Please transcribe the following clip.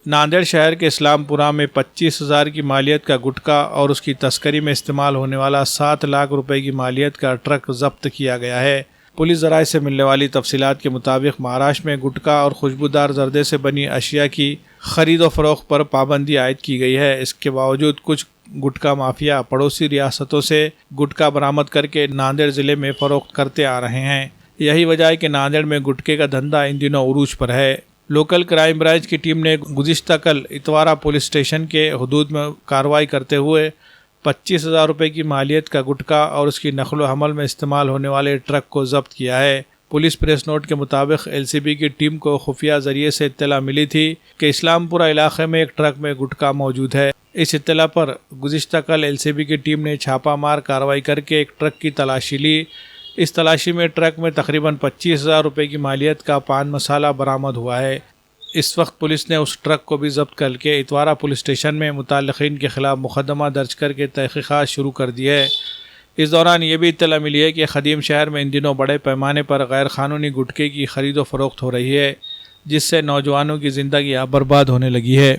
ناندیڑ شہر کے اسلام پورہ میں 25,000 کی مالیت کا گٹکا اور اس کی تسکری میں استعمال ہونے والا 7 لاکھ روپے کی مالیت کا ٹرک ضبط کیا گیا ہے۔ پولیس ذرائع سے ملنے والی تفصیلات کے مطابق مہاراشٹر میں گٹکا اور خوشبودار زردے سے بنی اشیاء کی خرید و فروخت پر پابندی عائد کی گئی ہے۔ اس کے باوجود کچھ گٹکا مافیا پڑوسی ریاستوں سے گٹکا برآمد کر کے ناندیڑ ضلع میں فروخت کرتے آ رہے ہیں۔ یہی وجہ ہے کہ ناندیڑ میں گٹکے کا دھندا ان دنوں عروج پر ہے۔ لوکل کرائم برانچ کی ٹیم نے گزشتہ کل اتوارا پولیس اسٹیشن کے حدود میں کارروائی کرتے ہوئے 25,000 روپے کی مالیت کا گٹکا اور اس کی نقل و حمل میں استعمال ہونے والے ٹرک کو ضبط کیا ہے۔ پولیس پریس نوٹ کے مطابق LCB کی ٹیم کو خفیہ ذریعے سے اطلاع ملی تھی کہ اسلام پورہ علاقے میں ایک ٹرک میں گٹکا موجود ہے۔ اس اطلاع پر گزشتہ کل LCB کی ٹیم نے چھاپہ مار کارروائی کر کے ایک ٹرک کی تلاشی لی۔ اس تلاشی میں ٹرک میں تقریباً 25,000 روپے کی مالیت کا پان مسالہ برآمد ہوا ہے۔ اس وقت پولیس نے اس ٹرک کو بھی ضبط کر کے اتوارا پولیس اسٹیشن میں متعلقین کے خلاف مقدمہ درج کر کے تحقیقات شروع کر دی ہے۔ اس دوران یہ بھی اطلاع ملی ہے کہ خدیم شہر میں ان دنوں بڑے پیمانے پر غیر قانونی گٹکے کی خرید و فروخت ہو رہی ہے، جس سے نوجوانوں کی زندگیاں برباد ہونے لگی ہے۔